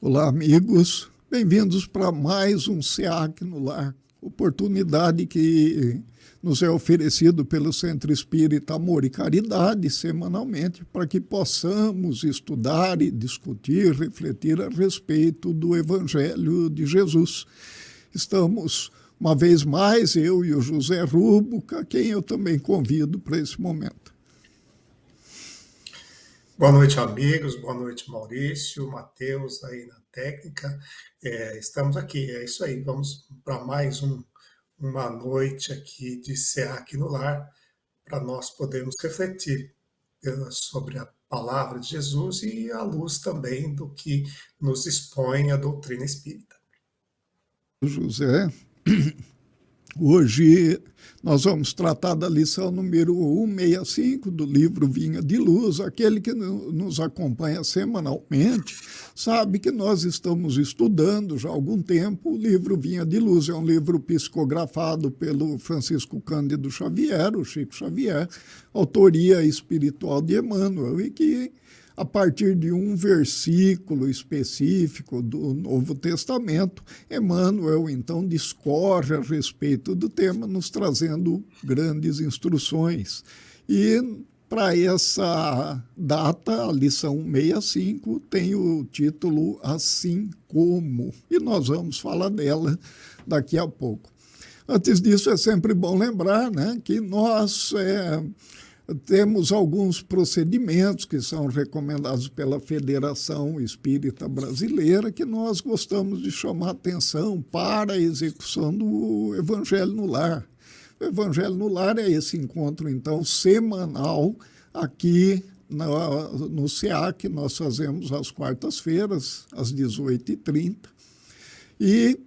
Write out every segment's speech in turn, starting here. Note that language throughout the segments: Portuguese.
Olá, amigos. Bem-vindos para mais um SEAC no Lar, oportunidade que nos é oferecido pelo Centro Espírita Amor e Caridade semanalmente para que possamos estudar e discutir, refletir a respeito do Evangelho de Jesus. Estamos, uma vez mais, eu e o José Rubuca, quem eu também convido para esse momento. Boa noite, amigos. Boa noite, Maurício, Matheus, aí na técnica. Estamos aqui, é isso aí. Vamos para mais uma noite aqui de SEAC no Lar, para nós podermos refletir sobre a palavra de Jesus e à luz também do que nos expõe a doutrina espírita. José, hoje nós vamos tratar da lição número 165 do livro Vinha de Luz. Aquele que nos acompanha semanalmente sabe que nós estamos estudando já há algum tempo o livro Vinha de Luz. É um livro psicografado pelo Francisco Cândido Xavier, o Chico Xavier, autoria espiritual de Emmanuel, e que a partir de um versículo específico do Novo Testamento, Emmanuel então discorre a respeito do tema, nos trazendo grandes instruções. E para essa data, a lição 165 tem o título Assim Como, e nós vamos falar dela daqui a pouco. Antes disso, é sempre bom lembrar, né, que nós temos alguns procedimentos que são recomendados pela Federação Espírita Brasileira que nós gostamos de chamar atenção para a execução do Evangelho no Lar. O Evangelho no Lar é esse encontro, então, semanal aqui no SEAC, que nós fazemos às quartas-feiras, às 18h30. E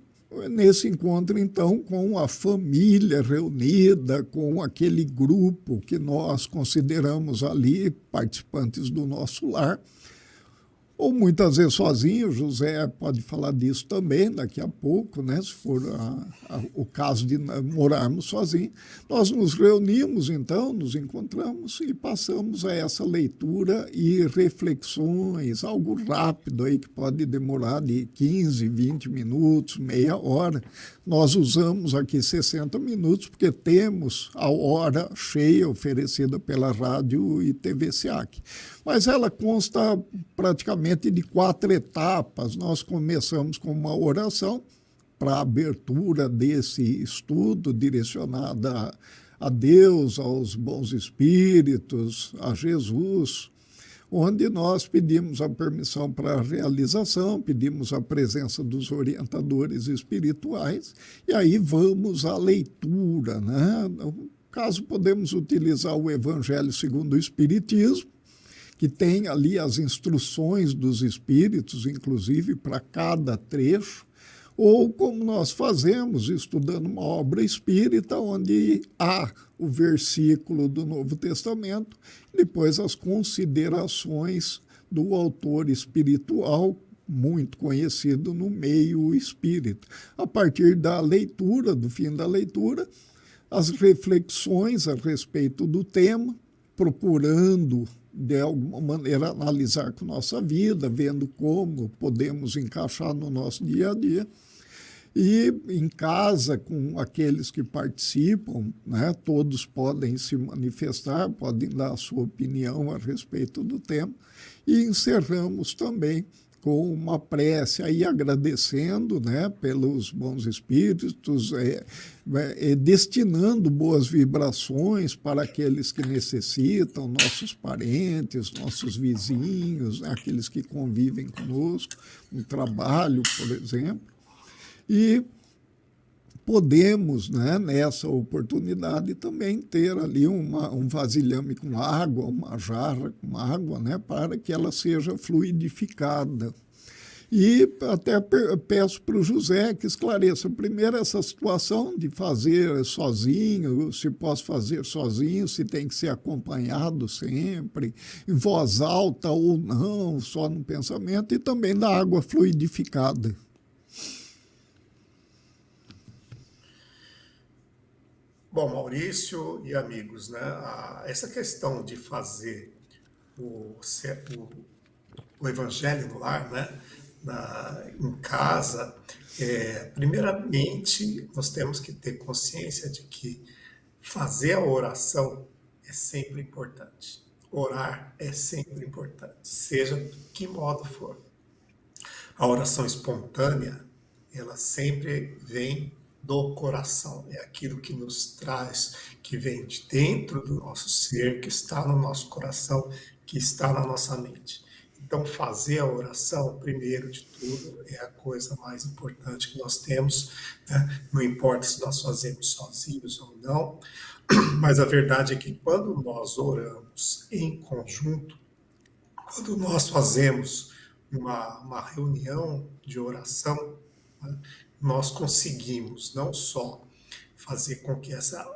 nesse encontro, então, com a família reunida, com aquele grupo que nós consideramos ali participantes do nosso lar, ou muitas vezes sozinho. José pode falar disso também daqui a pouco, né? Se for o caso de morarmos sozinhos. Nós nos reunimos, então, nos encontramos e passamos a essa leitura e reflexões, algo rápido aí que pode demorar de 15, 20 minutos, meia hora. Nós usamos aqui 60 minutos porque temos a hora cheia oferecida pela rádio e TV SEAC. Mas ela consta praticamente de 4 etapas. Nós começamos com uma oração para a abertura desse estudo, direcionada a Deus, aos bons espíritos, a Jesus, onde nós pedimos a permissão para a realização, pedimos a presença dos orientadores espirituais, e aí vamos à leitura, né? No caso, podemos utilizar o Evangelho segundo o Espiritismo, que tem ali as instruções dos espíritos, inclusive para cada trecho, ou como nós fazemos, estudando uma obra espírita, onde há o versículo do Novo Testamento, depois as considerações do autor espiritual, muito conhecido no meio espírita. A partir da leitura, do fim da leitura, as reflexões a respeito do tema, procurando de alguma maneira analisar com nossa vida, vendo como podemos encaixar no nosso dia a dia. E em casa, com aqueles que participam, né, todos podem se manifestar, podem dar a sua opinião a respeito do tema. E encerramos também com uma prece aí agradecendo, né, pelos bons espíritos, destinando boas vibrações para aqueles que necessitam, nossos parentes, nossos vizinhos, né, aqueles que convivem conosco no trabalho, por exemplo. E podemos, né, nessa oportunidade, também ter ali um vasilhame com água, uma jarra com água, né, para que ela seja fluidificada. E até peço para o José que esclareça primeiro essa situação de fazer sozinho, se posso fazer sozinho, se tem que ser acompanhado sempre, em voz alta ou não, só no pensamento, e também da água fluidificada. Bom, Maurício e amigos, né, essa questão de fazer o Evangelho no Lar, né, em casa, primeiramente, nós temos que ter consciência de que fazer a oração é sempre importante. Orar é sempre importante, seja de que modo for. A oração espontânea, ela sempre vem do coração, é aquilo que nos traz, que vem de dentro do nosso ser, que está no nosso coração, que está na nossa mente. Então, fazer a oração, primeiro de tudo, é a coisa mais importante que nós temos, né? Não importa se nós fazemos sozinhos ou não, mas a verdade é que quando nós oramos em conjunto, quando nós fazemos uma reunião de oração, né, nós conseguimos não só fazer com que essa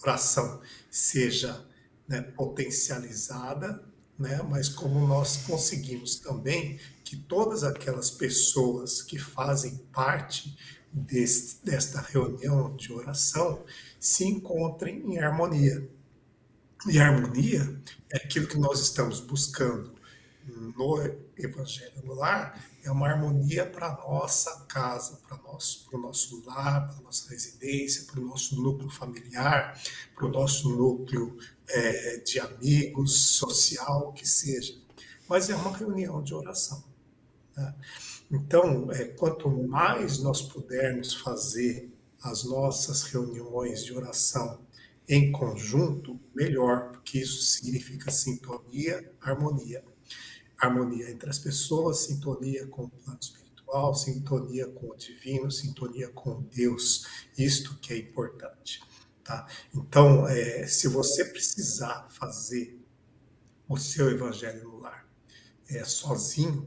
oração seja, né, potencializada, né, mas como nós conseguimos também que todas aquelas pessoas que fazem parte desta reunião de oração se encontrem em harmonia. E a harmonia é aquilo que nós estamos buscando no Evangelho no Lar, é uma harmonia para a nossa casa, para o nosso lar, para a nossa residência, para o nosso núcleo familiar, para o nosso núcleo de amigos, social, que seja. Mas é uma reunião de oração, né? Então, quanto mais nós pudermos fazer as nossas reuniões de oração em conjunto, melhor, porque isso significa sintonia, harmonia. Harmonia entre as pessoas, sintonia com o plano espiritual, sintonia com o divino, sintonia com Deus. Isto que é importante, tá? Então, se você precisar fazer o seu evangelho no lar sozinho,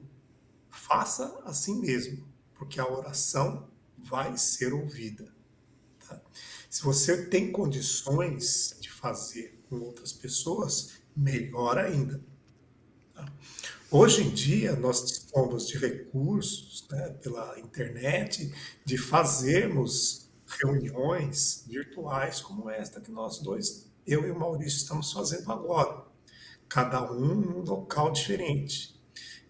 faça assim mesmo, porque a oração vai ser ouvida, tá? Se você tem condições de fazer com outras pessoas, melhor ainda, tá? Hoje em dia, nós dispomos de recursos, né, pela internet, de fazermos reuniões virtuais como esta que nós dois, eu e o Maurício, estamos fazendo agora, cada um num local diferente.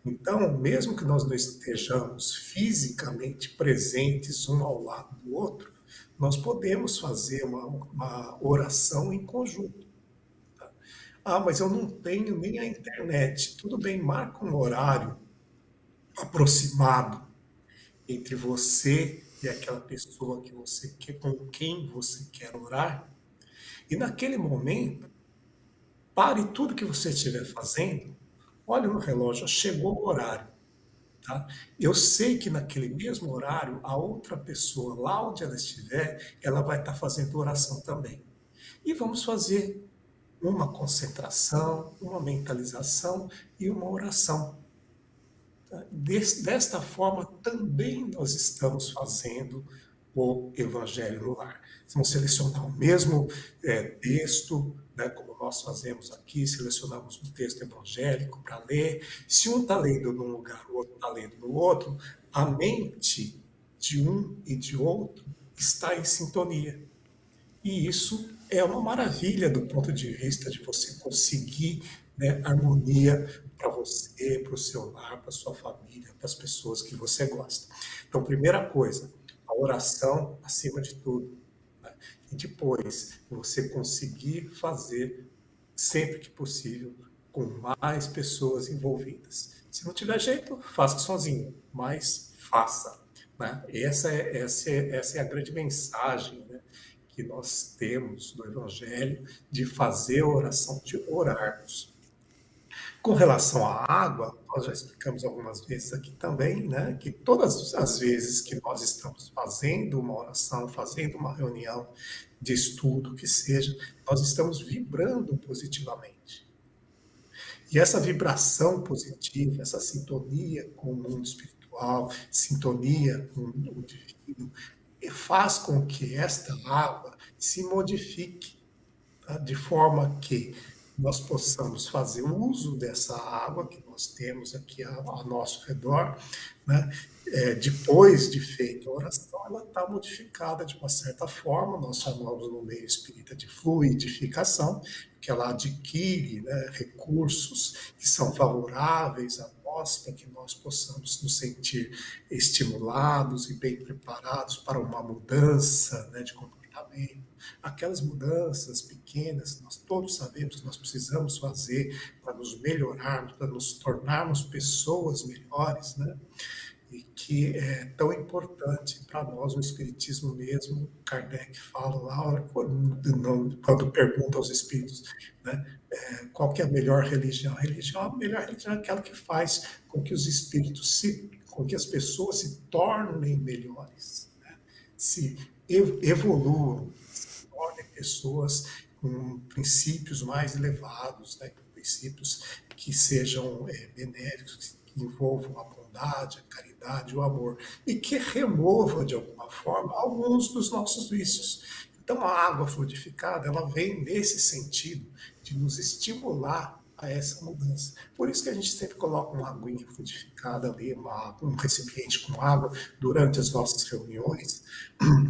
Então, mesmo que nós não estejamos fisicamente presentes um ao lado do outro, nós podemos fazer uma oração em conjunto. Ah, mas eu não tenho nem a internet. Tudo bem, marca um horário aproximado entre você e aquela pessoa que você quer, com quem você quer orar. E naquele momento, pare tudo que você estiver fazendo, olhe no relógio, chegou o horário. Tá? Eu sei que naquele mesmo horário, a outra pessoa, lá onde ela estiver, ela vai estar fazendo oração também. E vamos fazer uma concentração, uma mentalização e uma oração. Desta forma, também nós estamos fazendo o Evangelho no lar. Vamos selecionar o mesmo texto, né, como nós fazemos aqui, selecionamos um texto evangélico para ler. Se um está lendo num lugar, o outro está lendo no outro, a mente de um e de outro está em sintonia. E isso é uma maravilha do ponto de vista de você conseguir, né, harmonia para você, para o seu lar, para a sua família, para as pessoas que você gosta. Então, primeira coisa, a oração acima de tudo, né? E depois, você conseguir fazer, sempre que possível, com mais pessoas envolvidas. Se não tiver jeito, faça sozinho, mas faça, né? Essa é a grande mensagem, né, que nós temos no Evangelho de fazer a oração, de orarmos. Com relação à água, nós já explicamos algumas vezes aqui também, né, que todas as vezes que nós estamos fazendo uma oração, fazendo uma reunião de estudo, que seja, nós estamos vibrando positivamente. E essa vibração positiva, essa sintonia com o mundo espiritual, sintonia com o divino, faz com que esta água se modifique, tá? De forma que nós possamos fazer uso dessa água que nós temos aqui ao nosso redor, né? Depois de feita a oração, ela está modificada de uma certa forma, nós chamamos no meio espírita de fluidificação, que ela adquire, né, recursos que são favoráveis a nós, para que nós possamos nos sentir estimulados e bem preparados para uma mudança, né, de comportamento. Aquelas mudanças pequenas, nós todos sabemos que nós precisamos fazer para nos melhorarmos, para nos tornarmos pessoas melhores, né? E que é tão importante para nós o Espiritismo mesmo. Kardec fala lá, quando pergunta aos espíritos, né, qual que é a melhor religião? A melhor religião é aquela que faz com que os espíritos com que as pessoas se tornem melhores, né, se evoluam, se tornem pessoas com princípios mais elevados, né, com princípios que sejam benéficos, que envolvam a bondade, a caridade, o amor, e que remova, de alguma forma, alguns dos nossos vícios. Então, a água fluidificada, ela vem nesse sentido de nos estimular a essa mudança. Por isso que a gente sempre coloca uma aguinha fluidificada ali, um recipiente com água durante as nossas reuniões,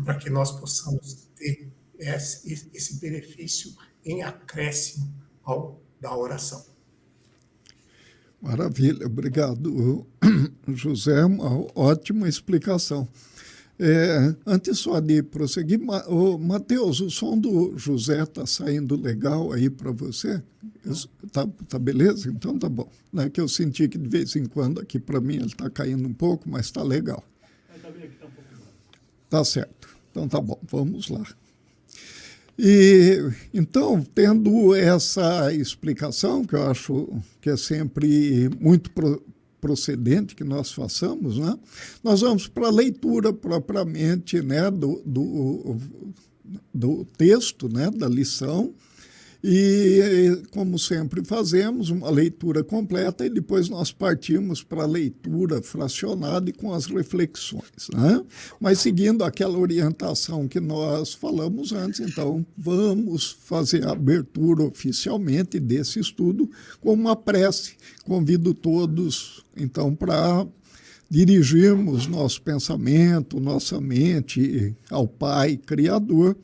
para que nós possamos ter esse benefício em acréscimo da oração. Maravilha, obrigado, José, uma ótima explicação. Antes só de prosseguir, Matheus, o som do José está saindo legal aí para você? Tá beleza? Então tá bom. Né? Que eu senti que de vez em quando aqui para mim ele está caindo um pouco, mas está legal. Tá certo. Então tá bom, vamos lá. E então, tendo essa explicação, que eu acho que é sempre muito procedente que nós façamos, né? Nós vamos para a leitura propriamente, né, do texto, né, da lição, e, como sempre fazemos, uma leitura completa e depois nós partimos para a leitura fracionada e com as reflexões, né? Mas seguindo aquela orientação que nós falamos antes, então vamos fazer a abertura oficialmente desse estudo com uma prece. Convido todos, então, para dirigirmos nosso pensamento, nossa mente ao Pai Criador,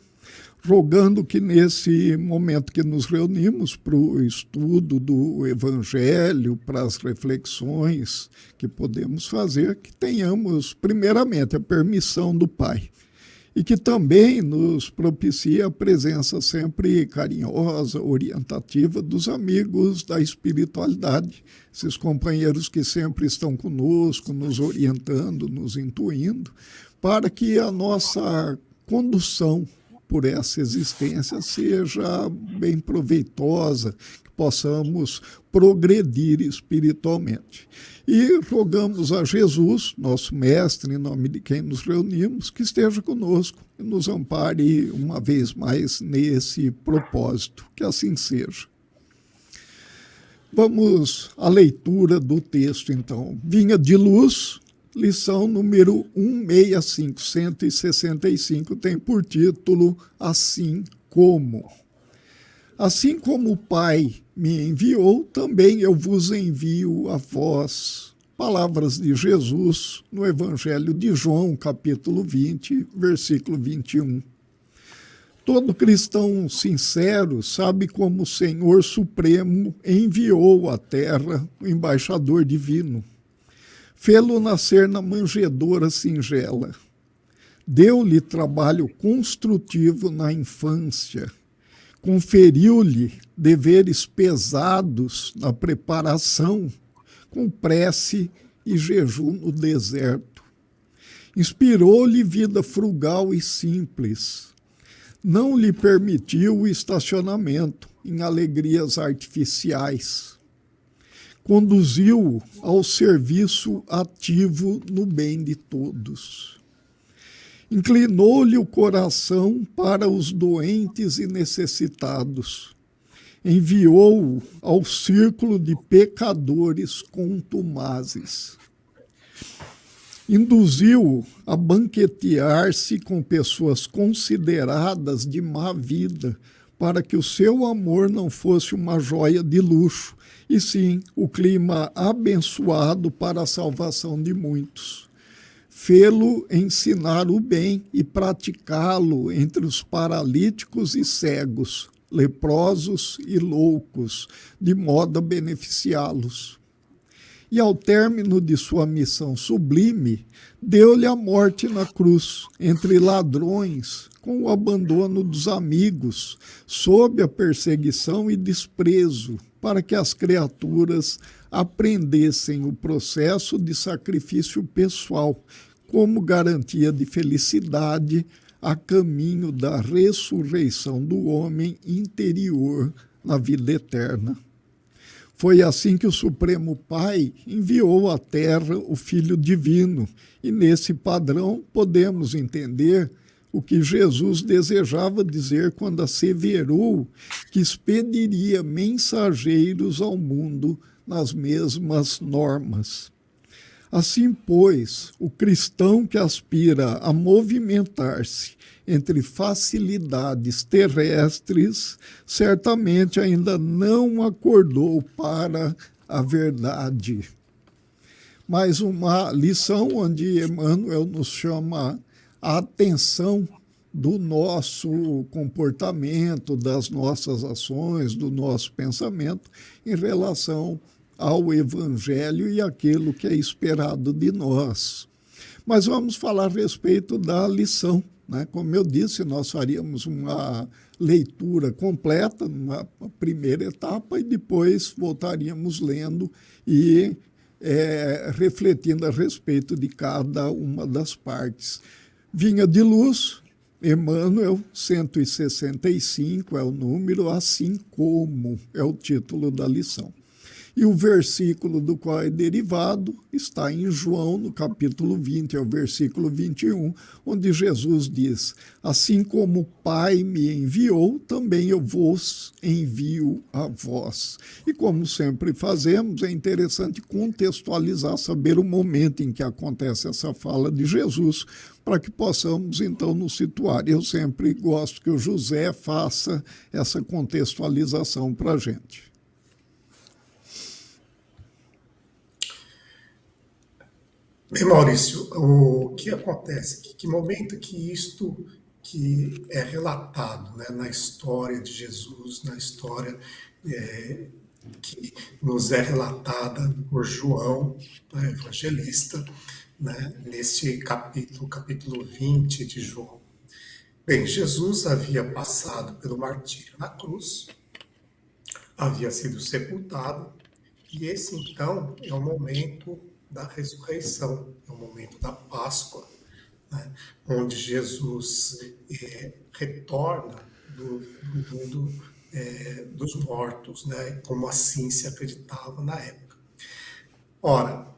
rogando que nesse momento que nos reunimos para o estudo do Evangelho, para as reflexões que podemos fazer, que tenhamos primeiramente a permissão do Pai e que também nos propicie a presença sempre carinhosa, orientativa dos amigos da espiritualidade, esses companheiros que sempre estão conosco, nos orientando, nos intuindo, para que a nossa condução por essa existência seja bem proveitosa, que possamos progredir espiritualmente. E rogamos a Jesus, nosso mestre, em nome de quem nos reunimos, que esteja conosco e nos ampare uma vez mais nesse propósito. Que assim seja. Vamos à leitura do texto, então. Vinha de luz, lição número 165, 165, tem por título Assim como. Assim como o Pai me enviou, também eu vos envio a vós. Palavras de Jesus no Evangelho de João, capítulo 20, versículo 21. Todo cristão sincero sabe como o Senhor Supremo enviou à terra o embaixador divino. Fê-lo nascer na manjedoura singela. Deu-lhe trabalho construtivo na infância. Conferiu-lhe deveres pesados na preparação, com prece e jejum no deserto. Inspirou-lhe vida frugal e simples. Não lhe permitiu o estacionamento em alegrias artificiais. Conduziu-o ao serviço ativo no bem de todos. Inclinou-lhe o coração para os doentes e necessitados. Enviou-o ao círculo de pecadores contumazes. Induziu-o a banquetear-se com pessoas consideradas de má vida, para que o seu amor não fosse uma joia de luxo, e sim o clima abençoado para a salvação de muitos. Fê-lo ensinar o bem e praticá-lo entre os paralíticos e cegos, leprosos e loucos, de modo a beneficiá-los. e, ao término de sua missão sublime, deu-lhe a morte na cruz, entre ladrões, com o abandono dos amigos, sob a perseguição e desprezo, para que as criaturas aprendessem o processo de sacrifício pessoal como garantia de felicidade a caminho da ressurreição do homem interior na vida eterna. Foi assim que o Supremo Pai enviou à Terra o Filho Divino, e nesse padrão podemos entender o que Jesus desejava dizer quando asseverou que expediria mensageiros ao mundo nas mesmas normas. Assim, pois, o cristão que aspira a movimentar-se entre facilidades terrestres, certamente ainda não acordou para a verdade. Mais uma lição onde Emmanuel nos chama a atenção do nosso comportamento, das nossas ações, do nosso pensamento em relação ao Evangelho e aquilo que é esperado de nós. Mas vamos falar a respeito da lição, né? Como eu disse, nós faríamos uma leitura completa, numa primeira etapa, e depois voltaríamos lendo e refletindo a respeito de cada uma das partes. Vinha de Luz, Emmanuel, 165 é o número, assim como é o título da lição. E o versículo do qual é derivado está em João, no capítulo 20, é o versículo 21, onde Jesus diz: assim como o Pai me enviou, também eu vos envio a vós. E como sempre fazemos, é interessante contextualizar, saber o momento em que acontece essa fala de Jesus, para que possamos então nos situar. Eu sempre gosto que o José faça essa contextualização para a gente. Bem, Maurício, o que acontece? Que momento que isto que é relatado, né, na história de Jesus, na história é, que nos é relatada por João, né, evangelista, né, nesse capítulo, capítulo 20 de João. Bem, Jesus havia passado pelo martírio na cruz, havia sido sepultado, e esse então é o momento da ressurreição, é o momento da Páscoa, né, onde Jesus retorna do mundo dos mortos, né, como assim se acreditava na época. Ora,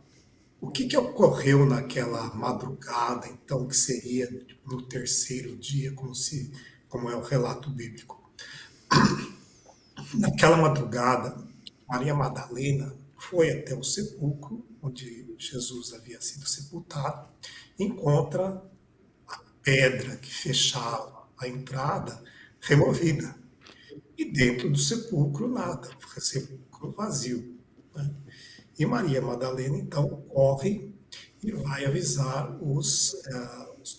o que ocorreu naquela madrugada, então, que seria no terceiro dia, como é o relato bíblico? Naquela madrugada, Maria Madalena foi até o sepulcro, onde Jesus havia sido sepultado, e encontra a pedra que fechava a entrada removida. E dentro do sepulcro, nada, sepulcro vazio, né? E Maria Madalena, então, corre e vai avisar os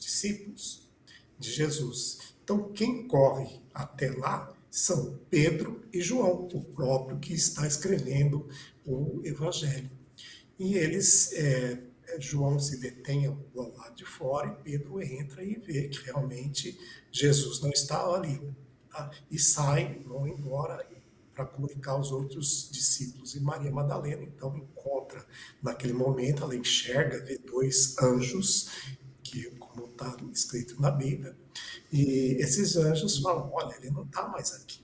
discípulos de Jesus. Então, quem corre até lá são Pedro e João, o próprio que está escrevendo o Evangelho. E eles, João se detém ao lado de fora e Pedro entra e vê que realmente Jesus não estava ali. Tá? E sai, vão embora para comunicar aos outros discípulos. E Maria Madalena, então, encontra, naquele momento, ela enxerga, vê dois anjos, que, como está escrito na Bíblia, e esses anjos falam: olha, ele não está mais aqui.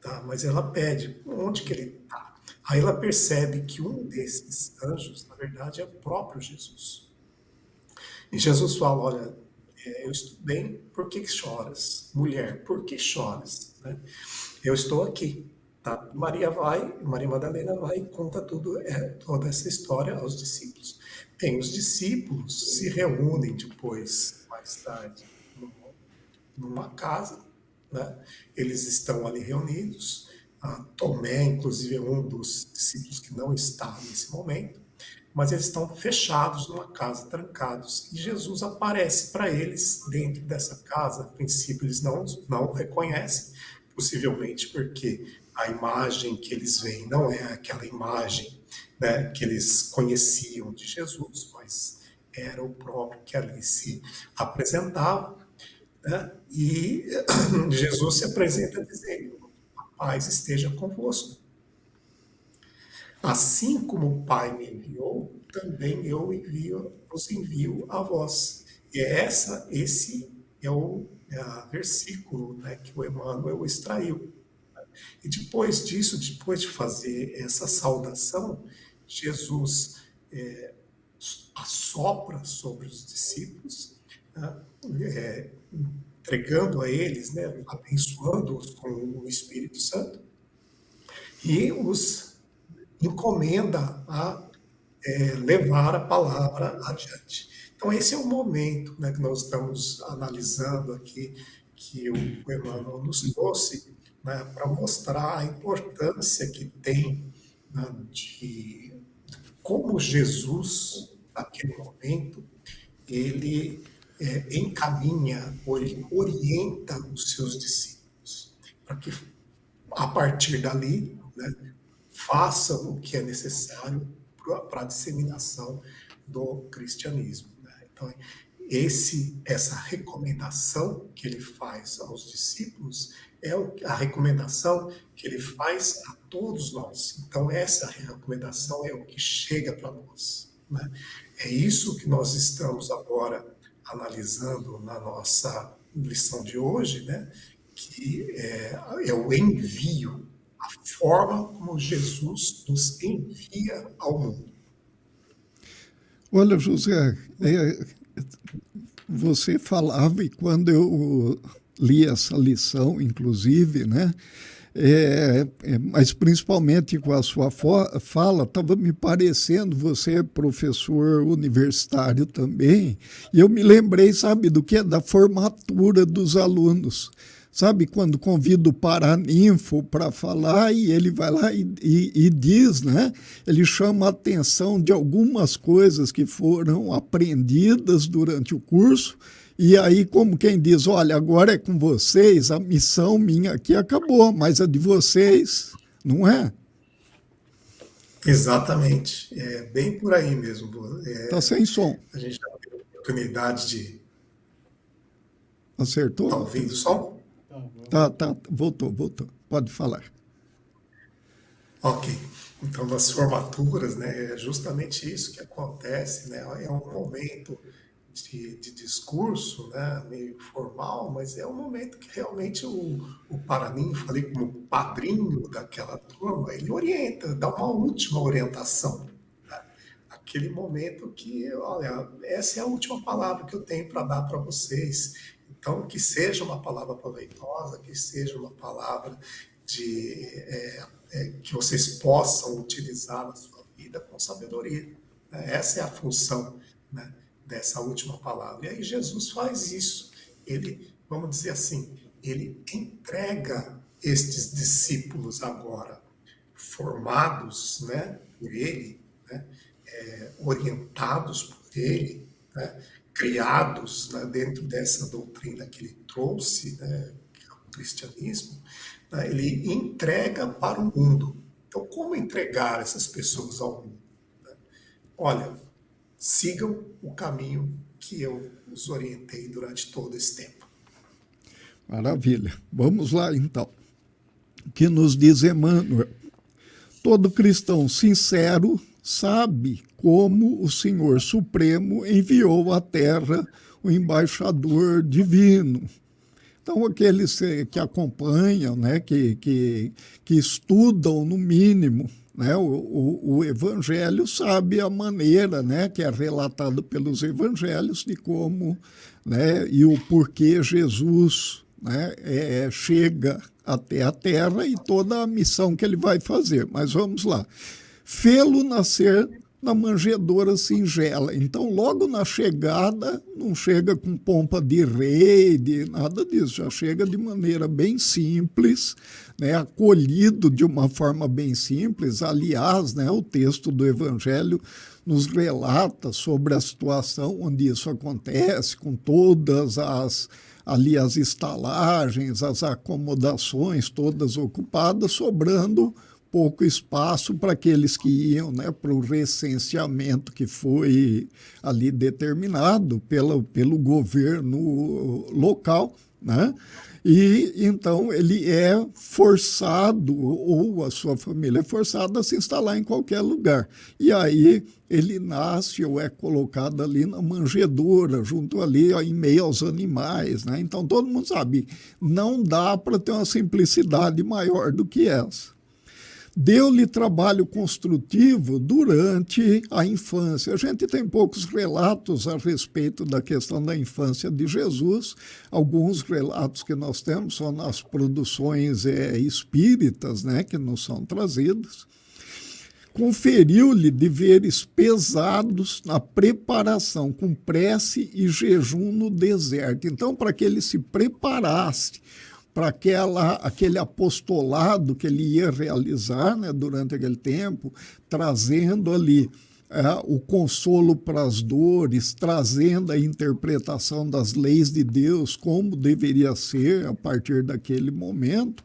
Tá? Mas ela pede: onde que ele está? Aí ela percebe que um desses anjos, na verdade, é o próprio Jesus. E Jesus fala: olha, eu estou bem, por que choras? Mulher, por que choras? Né? Eu estou aqui. Tá? Maria Madalena vai e conta toda essa história aos discípulos. Bem, os discípulos se reúnem depois, mais tarde, numa casa, né? Eles estão ali reunidos. Tomé, inclusive, é um dos discípulos que não está nesse momento, mas eles estão fechados numa casa, trancados. E Jesus aparece para eles dentro dessa casa. A princípio, eles não reconhecem, possivelmente porque a imagem que eles veem não é aquela imagem, né, que eles conheciam de Jesus, mas era o próprio que ali se apresentava, né? E Jesus se apresenta dizendo: a paz esteja convosco. Assim como o Pai me enviou, também eu vos envio a vós. E esse é o versículo, né, que o Emmanuel extraiu. E depois disso, depois de fazer essa saudação, Jesus assopra sobre os discípulos, né, entregando a eles, né, abençoando-os com o Espírito Santo, e os encomenda a levar a palavra adiante. Então, esse é o momento, né, que nós estamos analisando aqui, que o Emmanuel nos trouxe, né, para mostrar a importância que tem, né, de como Jesus, naquele momento, ele encaminha, ou ele orienta os seus discípulos, para que, a partir dali, né, façam o que é necessário para a disseminação do cristianismo, né? Então, essa recomendação que ele faz aos discípulos é a recomendação que ele faz a todos nós. Então, essa recomendação é o que chega para nós, né? É isso que nós estamos agora analisando na nossa lição de hoje, né? Que é o envio, a forma como Jesus nos envia ao mundo. Olha, José, você falava, e quando eu li essa lição, inclusive, né? Mas principalmente com a sua fala, estava me parecendo, você é professor universitário também, e eu me lembrei, sabe, do que é da formatura dos alunos. Sabe, quando convido o paraninfo para falar e ele vai lá e diz, né? Ele chama a atenção de algumas coisas que foram aprendidas durante o curso, e aí, como quem diz, olha, agora é com vocês, a missão minha aqui acabou, mas a de vocês não é? Exatamente, é bem por aí mesmo. Está sem som. A gente já teve a oportunidade de... Acertou? Está ouvindo o som? Tá, voltou. Pode falar. Ok. Então, nas formaturas, né, é justamente isso que acontece, né? É um momento de discurso, né, meio formal, mas é um momento que realmente o paraninfo, ali como padrinho daquela turma, ele orienta, dá uma última orientação. Né? Aquele momento que, olha, essa é a última palavra que eu tenho para dar para vocês. Então, que seja uma palavra proveitosa, que seja uma palavra que vocês possam utilizar na sua vida com sabedoria. Né? Essa é a função, né, dessa última palavra. E aí Jesus faz isso. Ele, vamos dizer assim, ele entrega estes discípulos agora formados, né, por ele, né, orientados por ele, né, criados, né, dentro dessa doutrina que ele trouxe, né, que é o cristianismo, né, ele entrega para o mundo. Então, como entregar essas pessoas ao mundo? Né? Olha, sigam o caminho que eu os orientei durante todo esse tempo. Maravilha. Vamos lá, então. O que nos diz Emmanuel? Todo cristão sincero sabe como o Senhor Supremo enviou à Terra o embaixador divino. Então, aqueles que acompanham, né, que estudam, no mínimo, né, o Evangelho, sabe a maneira, né, que é relatada pelos Evangelhos de como, né, e o porquê Jesus, né, chega até a Terra e toda a missão que ele vai fazer. Mas vamos lá. Fê-lo nascer na manjedoura singela. Então, logo na chegada, não chega com pompa de rei, de nada disso, já chega de maneira bem simples, né, acolhido de uma forma bem simples. Aliás, né, o texto do Evangelho nos relata sobre a situação onde isso acontece, com todas ali as estalagens, as acomodações todas ocupadas, sobrando pouco espaço para aqueles que iam, né, para o recenseamento que foi ali determinado pelo governo local, né? E então ele é forçado, ou a sua família é forçada a se instalar em qualquer lugar. E aí ele nasce ou é colocado ali na manjedoura, junto ali, ó, em meio aos animais, né? Então todo mundo sabe, não dá para ter uma simplicidade maior do que essa. Deu-lhe trabalho construtivo durante a infância. A gente tem poucos relatos a respeito da questão da infância de Jesus. Alguns relatos que nós temos são nas produções espíritas, né, que nos são trazidos. Conferiu-lhe deveres pesados na preparação, com prece e jejum no deserto. Então, para que ele se preparasse para aquele apostolado que ele ia realizar, né, durante aquele tempo, trazendo ali o consolo para as dores, trazendo a interpretação das leis de Deus, como deveria ser a partir daquele momento,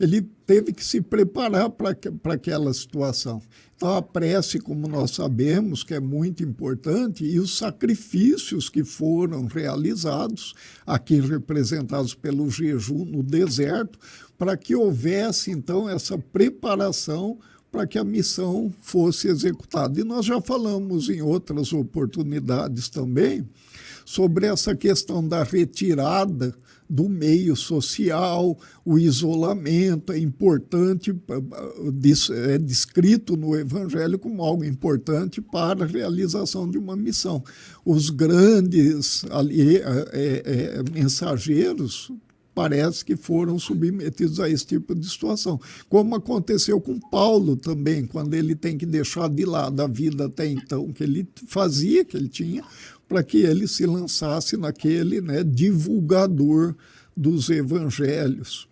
ele teve que se preparar para aquela situação. Então, a prece, como nós sabemos, que é muito importante, e os sacrifícios que foram realizados, aqui representados pelo jejum no deserto, para que houvesse, então, essa preparação para que a missão fosse executada. E nós já falamos em outras oportunidades também sobre essa questão da retirada do meio social, o isolamento é importante, é descrito no Evangelho como algo importante para a realização de uma missão. Os grandes mensageiros parece que foram submetidos a esse tipo de situação, como aconteceu com Paulo também, quando ele tem que deixar de lado a vida até então que ele fazia, que ele tinha, para que ele se lançasse naquele, né, divulgador dos evangelhos.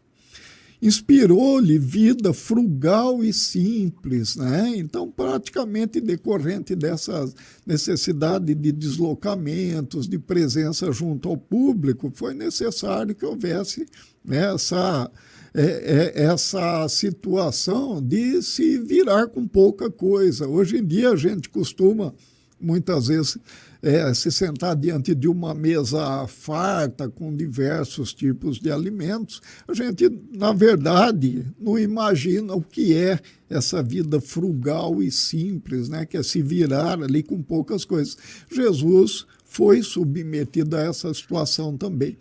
Inspirou-lhe vida frugal e simples, né? Então, praticamente decorrente dessa necessidade de deslocamentos, de presença junto ao público, foi necessário que houvesse, né, essa situação de se virar com pouca coisa. Hoje em dia a gente costuma, muitas vezes, se sentar diante de uma mesa farta com diversos tipos de alimentos. A gente, na verdade, não imagina o que é essa vida frugal e simples, né? Que é se virar ali com poucas coisas. Jesus foi submetido a essa situação também,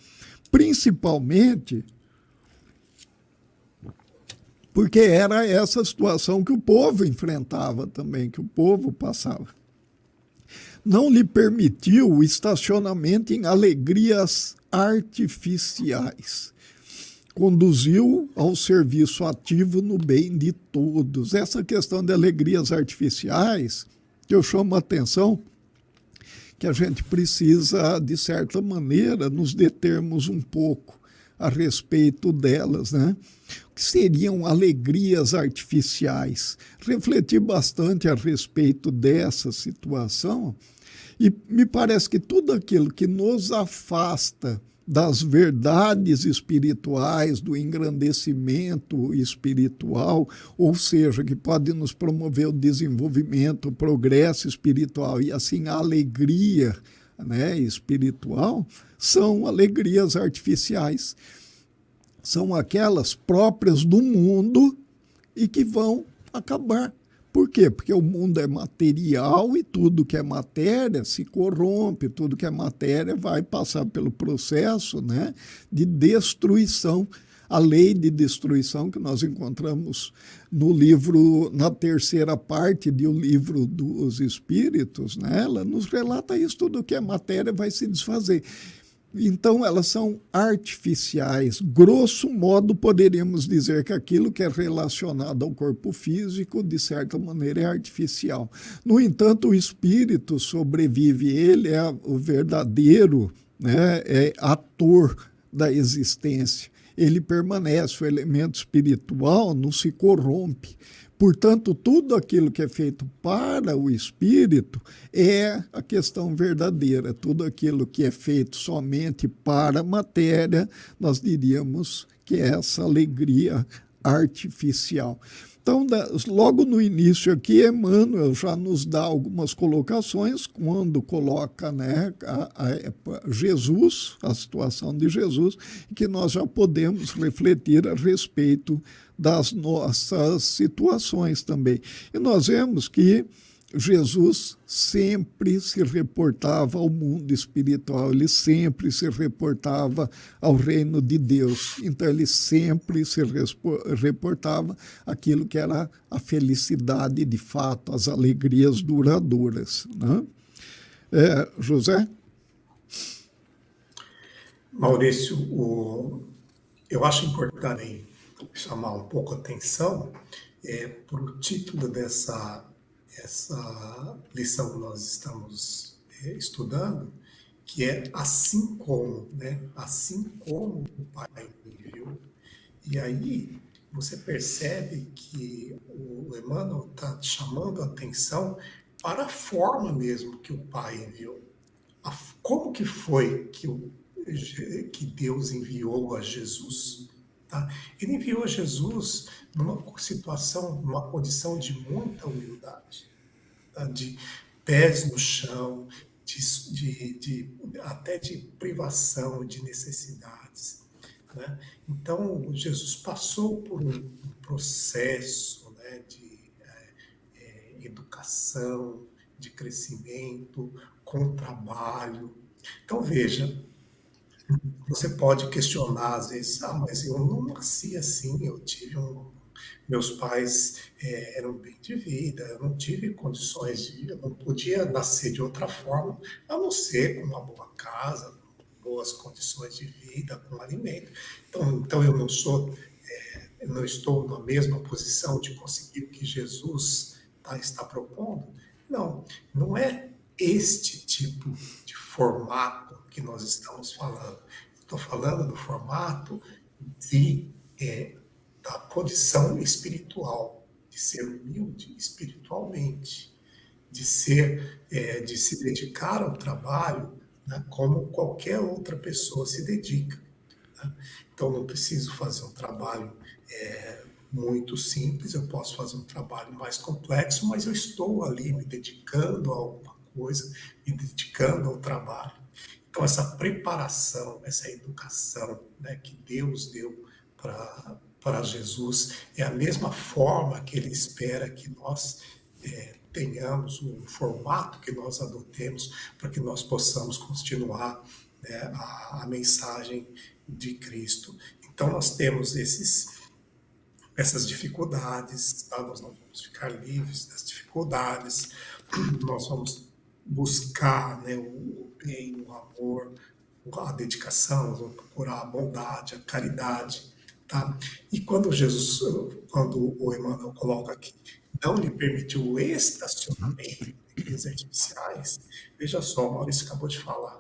principalmente porque era essa situação que o povo enfrentava também, que o povo passava. Não lhe permitiu o estacionamento em alegrias artificiais. Conduziu ao serviço ativo no bem de todos. Essa questão de alegrias artificiais, que eu chamo a atenção, que a gente precisa, de certa maneira, nos determos um pouco a respeito delas, né? O que seriam alegrias artificiais? Refleti bastante a respeito dessa situação e me parece que tudo aquilo que nos afasta das verdades espirituais, do engrandecimento espiritual, ou seja, que pode nos promover o desenvolvimento, o progresso espiritual e assim a alegria, né, espiritual, são alegrias artificiais. São aquelas próprias do mundo e que vão acabar. Por quê? Porque o mundo é material e tudo que é matéria se corrompe, tudo que é matéria vai passar pelo processo, né, de destruição. A lei de destruição que nós encontramos no livro, na terceira parte do livro dos Espíritos, né, ela nos relata isso, tudo que é matéria vai se desfazer. Então, elas são artificiais. Grosso modo, poderíamos dizer que aquilo que é relacionado ao corpo físico, de certa maneira, é artificial. No entanto, o espírito sobrevive, ele é o verdadeiro, né, ator da existência. ele permanece, o elemento espiritual não se corrompe. Portanto, tudo aquilo que é feito para o espírito é a questão verdadeira. Tudo aquilo que é feito somente para a matéria, nós diríamos que é essa alegria artificial. Então, logo no início aqui, Emmanuel já nos dá algumas colocações, quando coloca, né, Jesus, a situação de Jesus, que nós já podemos refletir a respeito das nossas situações também. E nós vemos que Jesus sempre se reportava ao mundo espiritual, ele sempre se reportava ao reino de Deus. Então, ele sempre se reportava aquilo que era a felicidade de fato, as alegrias duradouras. Né? José? Maurício, eu acho importante chamar um pouco a atenção para o título essa lição que nós estamos estudando, que é assim como, né? Assim como o Pai me enviou. E aí você percebe que o Emmanuel está chamando a atenção para a forma mesmo que o Pai enviou. Como que foi que Deus enviou a Jesus? Tá? Ele enviou a Jesus numa situação, numa condição de muita humildade, tá? De pés no chão, até de privação, de necessidades. Né? Então, Jesus passou por um processo, né, de educação, de crescimento, com trabalho. Então, veja, você pode questionar às vezes, mas eu não nasci assim, meus pais eram bem de vida, eu não tive eu não podia nascer de outra forma, a não ser com uma boa casa, com boas condições de vida, com alimento. Então eu não estou na mesma posição de conseguir o que Jesus está propondo. Não, não é este tipo de formato que nós estamos falando. Estou falando do formato de, é, da condição espiritual, de ser humilde espiritualmente, de se dedicar ao trabalho, né, como qualquer outra pessoa se dedica. Né? Então, não preciso fazer um trabalho muito simples, eu posso fazer um trabalho mais complexo, mas eu estou ali me dedicando a alguma coisa, me dedicando ao trabalho. Então, essa preparação, essa educação, né, que Deus deu para Jesus é a mesma forma que Ele espera que nós tenhamos, um formato que nós adotemos para que nós possamos continuar, né, a mensagem de Cristo. Então, nós temos essas dificuldades, tá? Nós não vamos ficar livres das dificuldades, nós vamos buscar, né, o bem, o amor, a dedicação, nós vamos procurar a bondade, a caridade, tá? E quando o Emmanuel coloca aqui, não lhe permitiu o estacionamento de alegrias artificiais, veja só, o Maurício acabou de falar,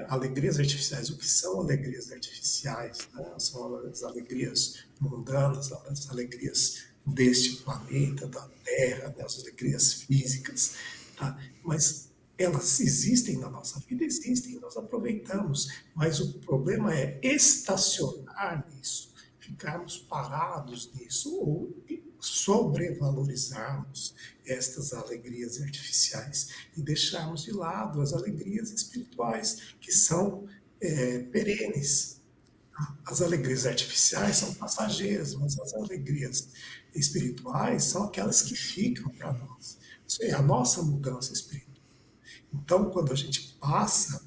alegrias artificiais. O que são alegrias artificiais? Né? São as alegrias mundanas, as alegrias deste planeta, da Terra, né? As alegrias físicas. Tá? Mas elas existem na nossa vida, existem, nós aproveitamos. Mas o problema é estacionar nisso, ficarmos parados nisso ou sobrevalorizarmos estas alegrias artificiais e deixarmos de lado as alegrias espirituais, que são perenes. As alegrias artificiais são passageiras, mas as alegrias espirituais são aquelas que ficam para nós. Isso é a nossa mudança espiritual. Então, quando a gente passa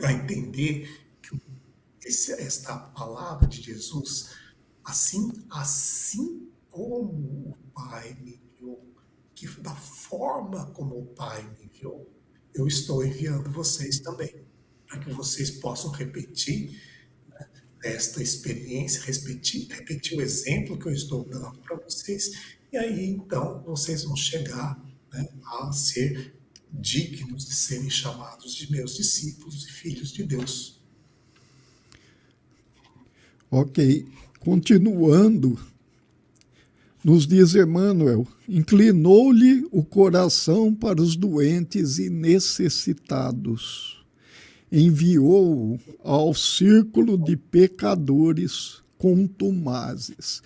a entender que esta palavra de Jesus, assim como o Pai me enviou, que da forma como o Pai me enviou, eu estou enviando vocês também, para que vocês possam repetir esta experiência, repetir o exemplo que eu estou dando para vocês, e aí então vocês vão chegar, né, a ser dignos de serem chamados de meus discípulos e filhos de Deus. Ok. Continuando, nos diz Emmanuel, inclinou-lhe o coração para os doentes e necessitados, enviou-o ao círculo de pecadores contumazes.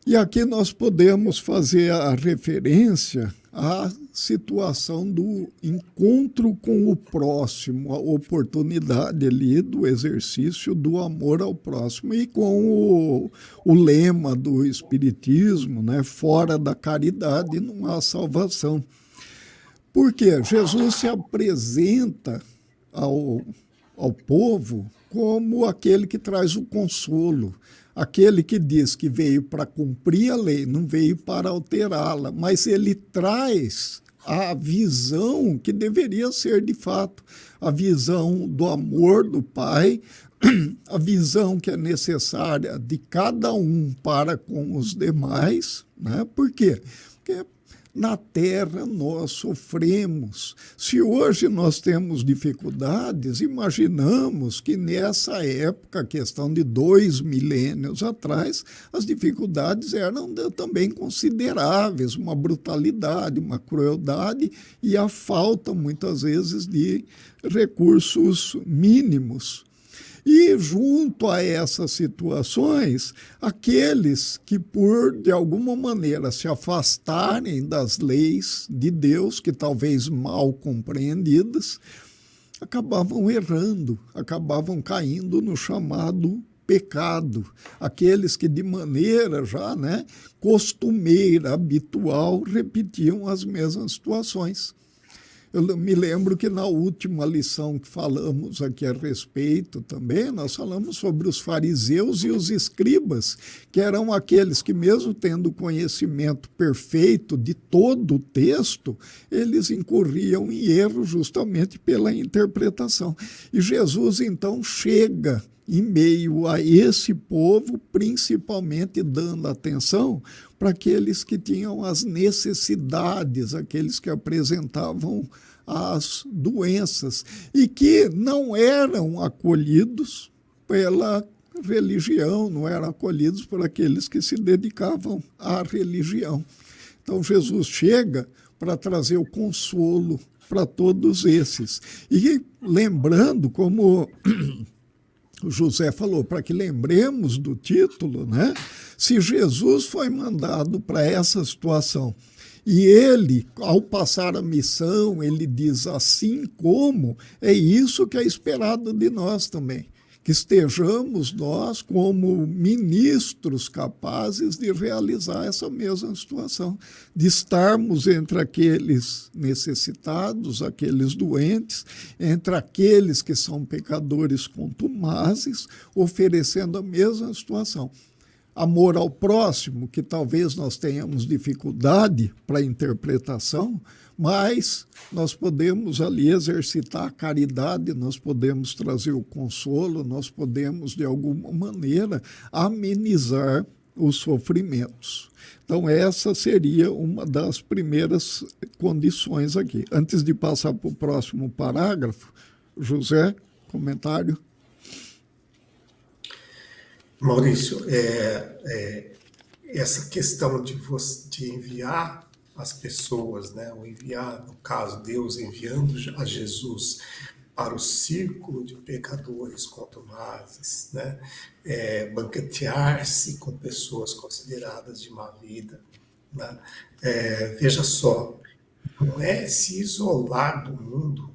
E aqui nós podemos fazer a referência à situação do encontro com o próximo, a oportunidade ali do exercício do amor ao próximo e com o lema do Espiritismo, né? Fora da caridade não há salvação. Porque Jesus se apresenta ao povo como aquele que traz o consolo, aquele que diz que veio para cumprir a lei, não veio para alterá-la, mas ele traz a visão que deveria ser de fato, a visão do amor do Pai, a visão que é necessária de cada um para com os demais, né? Por quê? Porque na Terra nós sofremos. Se hoje nós temos dificuldades, imaginamos que nessa época, questão de 2 milênios atrás, as dificuldades eram também consideráveis, uma brutalidade, uma crueldade e a falta, muitas vezes, de recursos mínimos. E, junto a essas situações, aqueles que, por de alguma maneira, se afastarem das leis de Deus, que talvez mal compreendidas, acabavam errando, acabavam caindo no chamado pecado. Aqueles que, de maneira já costumeira, habitual, repetiam as mesmas situações. Eu me lembro que na última lição que falamos aqui a respeito também, nós falamos sobre os fariseus e os escribas, que eram aqueles que, mesmo tendo conhecimento perfeito de todo o texto, eles incorriam em erro justamente pela interpretação. E Jesus, então, chega em meio a esse povo, principalmente dando atenção para aqueles que tinham as necessidades, aqueles que apresentavam as doenças e que não eram acolhidos pela religião, não eram acolhidos por aqueles que se dedicavam à religião. Então Jesus chega para trazer o consolo para todos esses. E lembrando, como o José falou, para que lembremos do título, se Jesus foi mandado para essa situação e ele, ao passar a missão, ele diz assim como, é isso que é esperado de nós também, que estejamos nós como ministros capazes de realizar essa mesma situação, de estarmos entre aqueles necessitados, aqueles doentes, entre aqueles que são pecadores contumazes, oferecendo a mesma situação. Amor ao próximo, que talvez nós tenhamos dificuldade para a interpretação, mas nós podemos ali exercitar a caridade, nós podemos trazer o consolo, nós podemos, de alguma maneira, amenizar os sofrimentos. Então, essa seria uma das primeiras condições aqui. Antes de passar para o próximo parágrafo, José, comentário? Maurício, essa questão de enviar as pessoas, o enviar, no caso, Deus enviando a Jesus para o círculo de pecadores contumazes, banquetear-se com pessoas consideradas de má vida. Veja só, não é se isolar do mundo,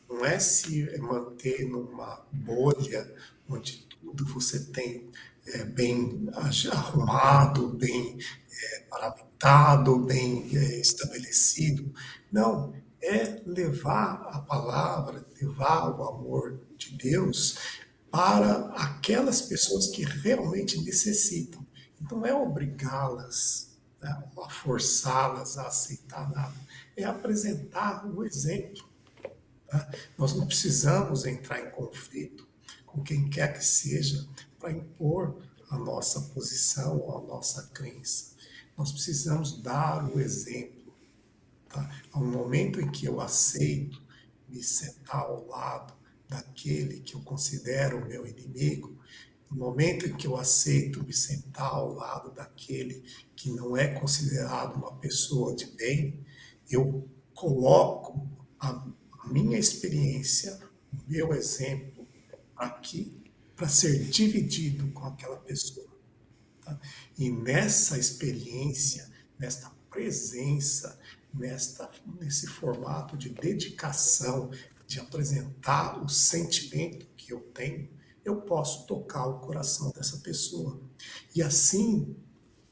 não é se manter numa bolha onde tudo você tem bem arrumado, bem paramentado, bem estabelecido. Não, é levar a palavra, levar o amor de Deus para aquelas pessoas que realmente necessitam. Então, não é obrigá-las, a forçá-las a aceitar nada, é apresentar o exemplo. Nós não precisamos entrar em conflito com quem quer que seja para impor a nossa posição ou a nossa crença. Nós precisamos dar o exemplo. Ao momento em que eu aceito me sentar ao lado daquele que eu considero o meu inimigo, No momento em que eu aceito me sentar ao lado daquele que não é considerado uma pessoa de bem, eu coloco a minha experiência, o meu exemplo aqui para ser dividido com aquela pessoa. Tá? E nessa experiência, nesta presença, nesse formato de dedicação, de apresentar o sentimento que eu tenho, eu posso tocar o coração dessa pessoa. E assim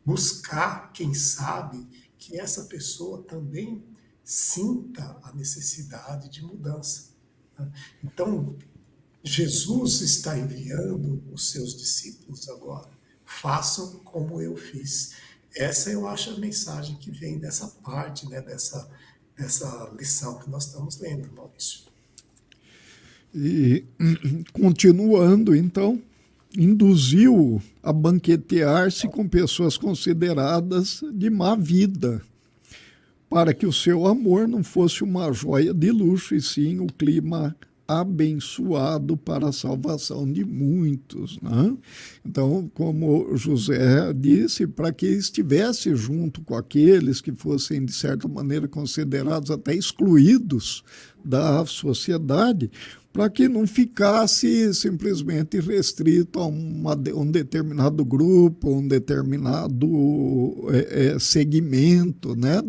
buscar, quem sabe, que essa pessoa também sinta a necessidade de mudança. Tá? Então, Jesus está enviando os seus discípulos agora. Façam como eu fiz. Essa eu acho a mensagem que vem dessa parte, né, dessa lição que nós estamos lendo, Maurício. E, continuando, então, induziu a banquetear-se com pessoas consideradas de má vida, para que o seu amor não fosse uma joia de luxo, e sim o clima abençoado para a salvação de muitos, né? Então, como José disse, para que estivesse junto com aqueles que fossem, de certa maneira, considerados até excluídos da sociedade, para que não ficasse simplesmente restrito a um determinado grupo, um determinado segmento, né,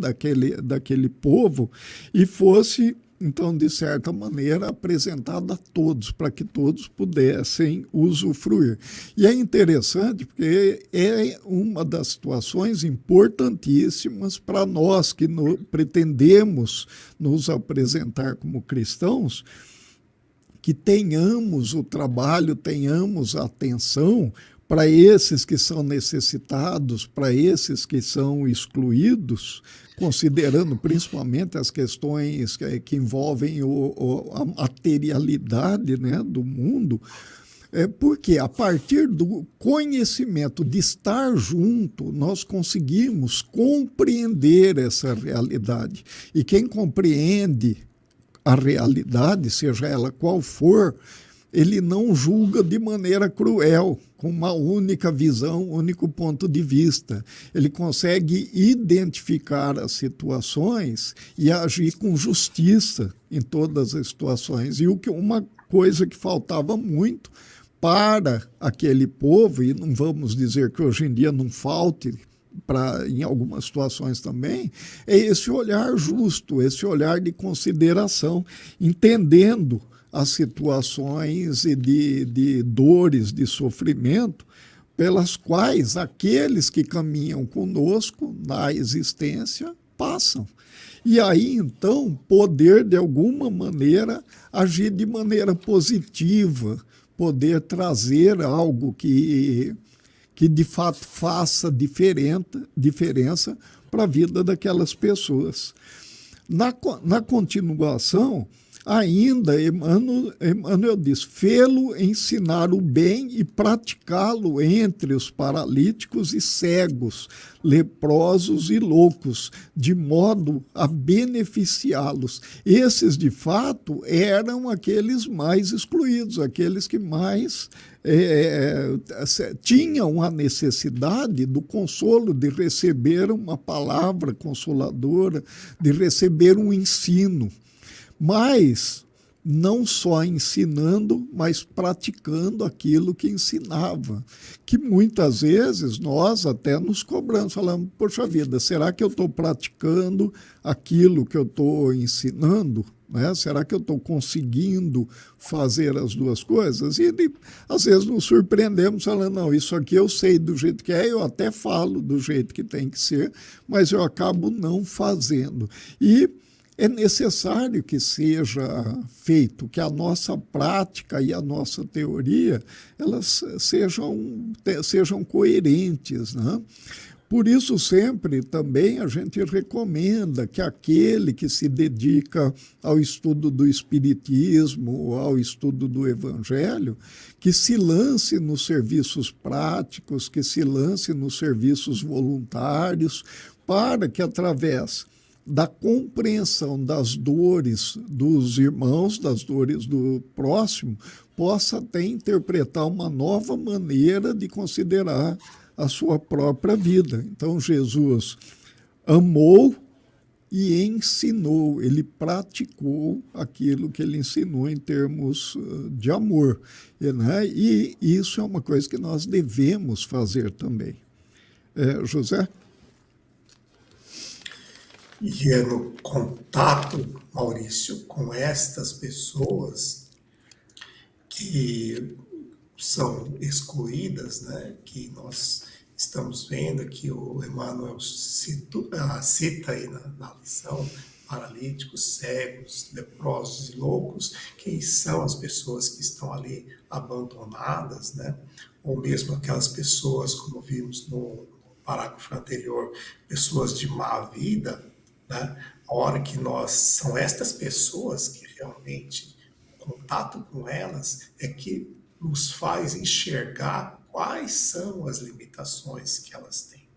daquele povo, e fosse, então, de certa maneira, apresentado a todos, para que todos pudessem usufruir. E é interessante porque é uma das situações importantíssimas para nós que pretendemos nos apresentar como cristãos, que tenhamos o trabalho, tenhamos a atenção para esses que são necessitados, para esses que são excluídos, considerando principalmente as questões que envolvem a materialidade, né, do mundo, porque a partir do conhecimento de estar junto, nós conseguimos compreender essa realidade. E quem compreende a realidade, seja ela qual for, ele não julga de maneira cruel, com uma única visão, um único ponto de vista. Ele consegue identificar as situações e agir com justiça em todas as situações. E uma coisa que faltava muito para aquele povo, e não vamos dizer que hoje em dia não falte, em algumas situações também, é esse olhar justo, esse olhar de consideração, entendendo as situações e de dores, de sofrimento, pelas quais aqueles que caminham conosco na existência passam. E aí, então, poder, de alguma maneira, agir de maneira positiva, poder trazer algo que de fato faça diferença para a vida daquelas pessoas. Na continuação, ainda, Emmanuel diz, fê-lo ensinar o bem e praticá-lo entre os paralíticos e cegos, leprosos e loucos, de modo a beneficiá-los. Esses, de fato, eram aqueles mais excluídos, aqueles que mais tinham a necessidade do consolo, de receber uma palavra consoladora, de receber um ensino. Mas não só ensinando, mas praticando aquilo que ensinava. Que muitas vezes nós até nos cobramos, falamos, poxa vida, será que eu estou praticando aquilo que eu estou ensinando? Né? Será que eu estou conseguindo fazer as duas coisas? E às vezes nos surpreendemos falando, não, isso aqui eu sei do jeito que é, eu até falo do jeito que tem que ser, mas eu acabo não fazendo. E é necessário que seja feito, que a nossa prática e a nossa teoria elas sejam coerentes, né? Por isso, sempre também a gente recomenda que aquele que se dedica ao estudo do Espiritismo, ao estudo do Evangelho, que se lance nos serviços práticos, que se lance nos serviços voluntários, para que, através da compreensão das dores dos irmãos, das dores do próximo, possa até interpretar uma nova maneira de considerar a sua própria vida. Então, Jesus amou e ensinou, ele praticou aquilo que ele ensinou em termos de amor, né? E isso é uma coisa que nós devemos fazer também. José? E é no contato, Maurício, com estas pessoas que são excluídas, né, que nós estamos vendo que o Emmanuel cita aí na lição, paralíticos, cegos, leprosos e loucos, que são as pessoas que estão ali abandonadas, né, ou mesmo aquelas pessoas, como vimos no parágrafo anterior, pessoas de má vida, né, a hora que são estas pessoas que realmente, o contato com elas é que nos faz enxergar quais são as limitações que elas têm.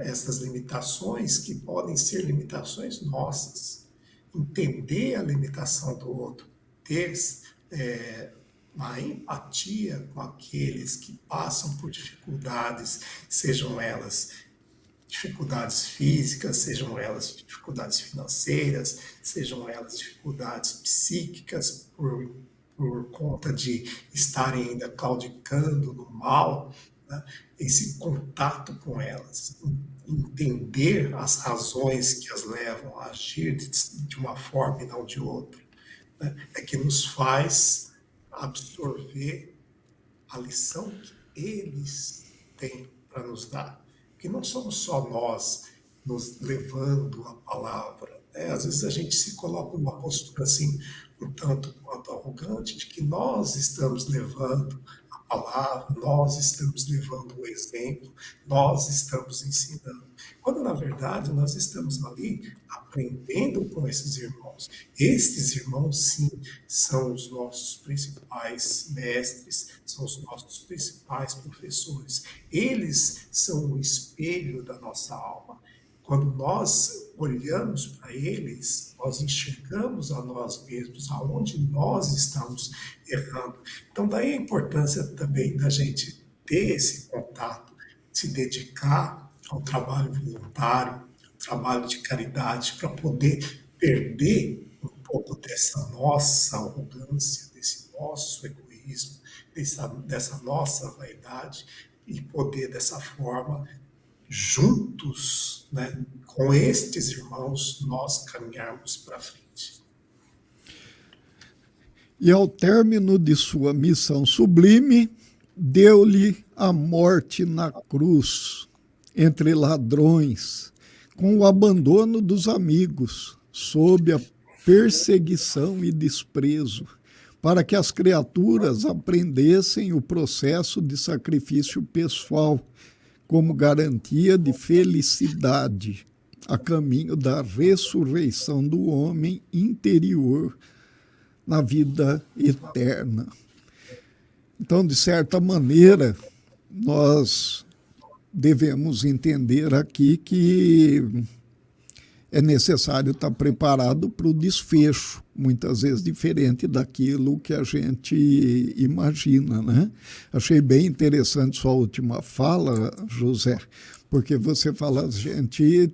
Essas limitações que podem ser limitações nossas. Entender a limitação do outro, ter uma empatia com aqueles que passam por dificuldades, sejam elas dificuldades físicas, sejam elas dificuldades financeiras, sejam elas dificuldades psíquicas por conta de estarem ainda claudicando no mal, né? Esse contato com elas, entender as razões que as levam a agir de uma forma e não de outra, né? É que nos faz absorver a lição que eles têm para nos dar. Que não somos só nós nos levando a palavra, né? Às vezes a gente se coloca numa postura assim, um tanto quanto arrogante, de que nós estamos levando a palavra, nós estamos levando o exemplo, nós estamos ensinando. Quando, na verdade, nós estamos ali aprendendo com esses irmãos. Estes irmãos, sim, são os nossos principais mestres, são os nossos principais professores. Eles são o espelho da nossa alma. Quando nós olhamos para eles, nós enxergamos a nós mesmos, aonde nós estamos errando. Então, daí a importância também da gente ter esse contato, se dedicar ao trabalho voluntário, ao trabalho de caridade, para poder perder um pouco dessa nossa arrogância, desse nosso egoísmo, dessa nossa vaidade, e poder, dessa forma, juntos, né, com estes irmãos, nós caminharmos para frente. E ao término de sua missão sublime, deu-lhe a morte na cruz, entre ladrões, com o abandono dos amigos, sob a perseguição e desprezo, para que as criaturas aprendessem o processo de sacrifício pessoal como garantia de felicidade, a caminho da ressurreição do homem interior na vida eterna. Então, de certa maneira, nós devemos entender aqui que é necessário estar preparado para o desfecho, muitas vezes diferente daquilo que a gente imagina, né? Achei bem interessante sua última fala, José, porque você fala, a gente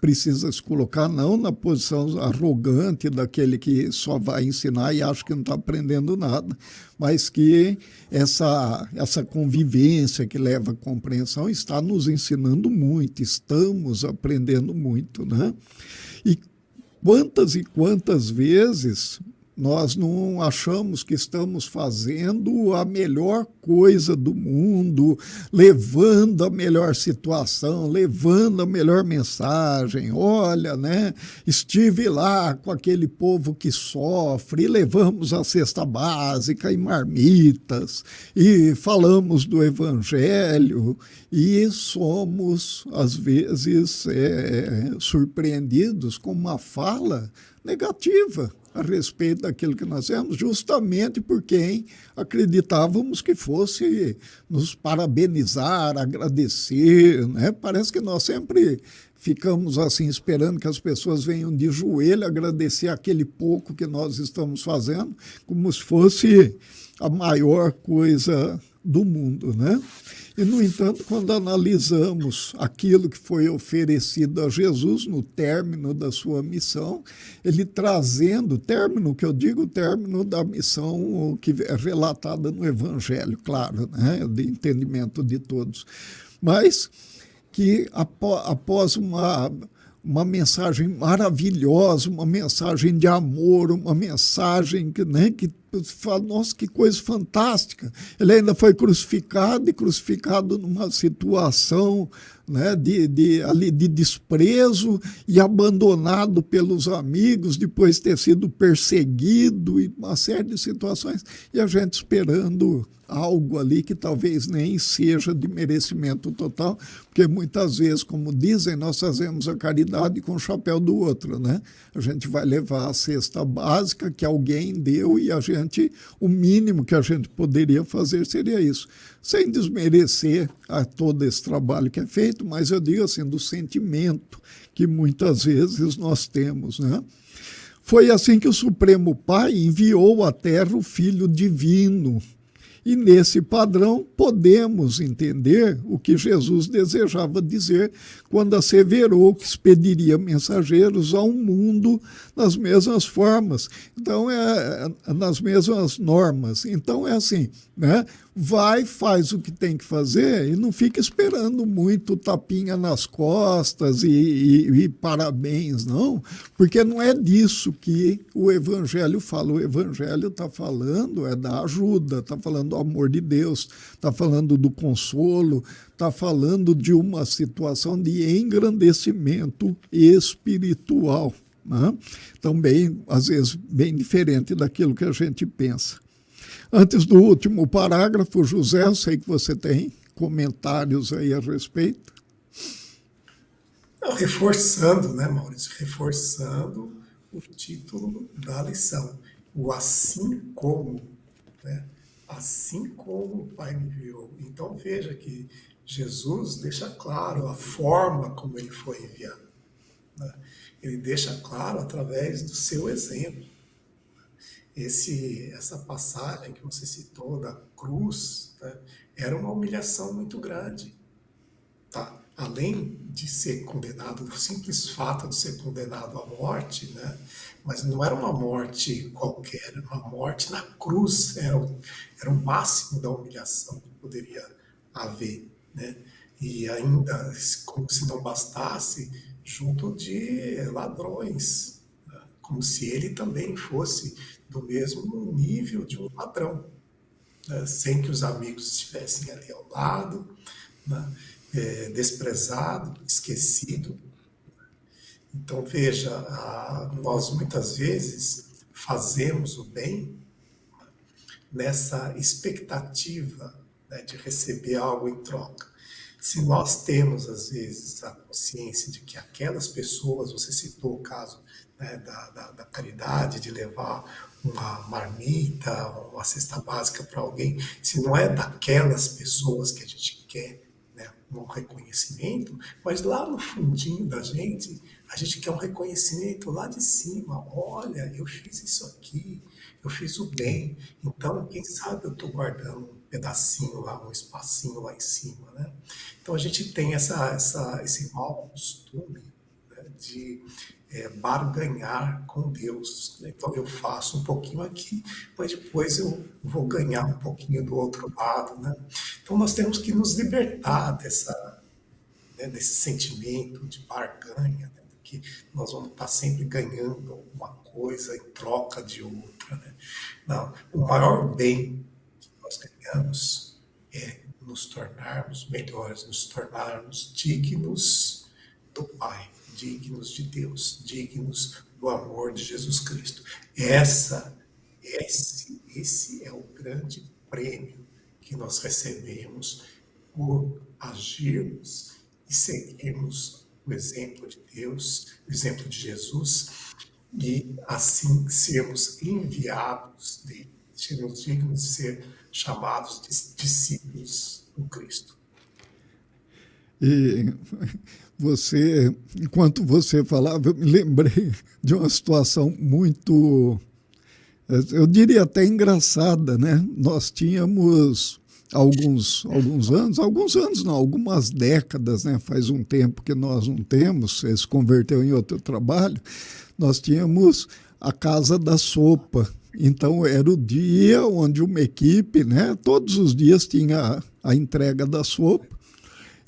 precisa se colocar não na posição arrogante daquele que só vai ensinar e acha que não está aprendendo nada, mas que essa convivência que leva à compreensão está nos ensinando muito, estamos aprendendo muito, né? E quantas vezes nós não achamos que estamos fazendo a melhor coisa do mundo, levando a melhor situação, levando a melhor mensagem. Olha, né? Estive lá com aquele povo que sofre, e levamos a cesta básica e marmitas, e falamos do Evangelho, e somos, às vezes, surpreendidos com uma fala negativa a respeito daquilo que nós éramos, justamente por quem acreditávamos que fosse nos parabenizar, agradecer, né? Parece que nós sempre ficamos assim esperando que as pessoas venham de joelho agradecer aquele pouco que nós estamos fazendo, como se fosse a maior coisa do mundo, né? E, no entanto, quando analisamos aquilo que foi oferecido a Jesus no término da sua missão, ele trazendo, término que eu digo, término da missão que é relatada no Evangelho, claro, né, de entendimento de todos, mas que após uma mensagem maravilhosa, uma mensagem de amor, uma mensagem que, né, que fala, nossa, que coisa fantástica. Ele ainda foi crucificado e crucificado numa situação, né, de desprezo e abandonado pelos amigos, depois de ter sido perseguido e uma série de situações, e a gente esperando algo ali que talvez nem seja de merecimento total, porque muitas vezes, como dizem, nós fazemos a caridade com o chapéu do outro, né? A gente vai levar a cesta básica que alguém deu e o mínimo que a gente poderia fazer seria isso, sem desmerecer a todo esse trabalho que é feito, mas eu digo assim, do sentimento que muitas vezes nós temos, né? Foi assim que o Supremo Pai enviou à Terra o Filho Divino. E nesse padrão podemos entender o que Jesus desejava dizer quando asseverou que expediria mensageiros a um mundo nas mesmas formas, então nas mesmas normas. Então é assim, né? Vai, faz o que tem que fazer e não fica esperando muito tapinha nas costas e parabéns, não, porque não é disso que o Evangelho fala. O Evangelho está falando da ajuda, está falando do amor de Deus, está falando do consolo, está falando de uma situação de engrandecimento espiritual, né? Também, às vezes, bem diferente daquilo que a gente pensa. Antes do último parágrafo, José, eu sei que você tem comentários aí a respeito. Reforçando, né, Maurício? Reforçando o título da lição. O assim como, né? Assim como o Pai me enviou. Então veja que Jesus deixa claro a forma como ele foi enviado, né? Ele deixa claro através do seu exemplo. Essa passagem que você citou da cruz, né, era uma humilhação muito grande. Tá? Além de ser condenado, o simples fato de ser condenado à morte, né? Mas não era uma morte qualquer, era uma morte na cruz, era o máximo da humilhação que poderia haver, né? E ainda, como se não bastasse, junto de ladrões, né? Como se ele também fosse do mesmo nível de um ladrão, né? Sem que os amigos estivessem ali ao lado, né? Desprezado, esquecido. Então, veja, nós muitas vezes fazemos o bem nessa expectativa, né, de receber algo em troca. Se nós temos, às vezes, a consciência de que aquelas pessoas, você citou o caso, né, da caridade, de levar uma marmita, uma cesta básica para alguém, se não é daquelas pessoas que a gente quer, né, um reconhecimento, mas lá no fundinho da gente, a gente quer um reconhecimento lá de cima. Olha, eu fiz isso aqui, eu fiz o bem. Então, quem sabe eu estou guardando um pedacinho lá, um espacinho lá em cima, né? Então, a gente tem esse mau costume, né, de barganhar com Deus. Então, eu faço um pouquinho aqui, mas depois eu vou ganhar um pouquinho do outro lado, né? Então, nós temos que nos libertar né, desse sentimento de barganha, né, de que nós vamos estar sempre ganhando alguma coisa em troca de outra, né? Não, o maior bem que nós ganhamos é nos tornarmos melhores, nos tornarmos dignos do Pai, dignos de Deus, dignos do amor de Jesus Cristo. Esse é o grande prêmio que nós recebemos por agirmos e seguirmos o exemplo de Deus, o exemplo de Jesus, e assim sermos enviados dele, sermos dignos de ser chamados de discípulos do Cristo. E enquanto você falava, eu me lembrei de uma situação muito, eu diria até engraçada, né? Nós tínhamos alguns anos não, algumas décadas, né? Faz um tempo que nós não temos, você se converteu em outro trabalho, nós tínhamos a Casa da Sopa. Então era o dia onde uma equipe, né? Todos os dias tinha a entrega da sopa,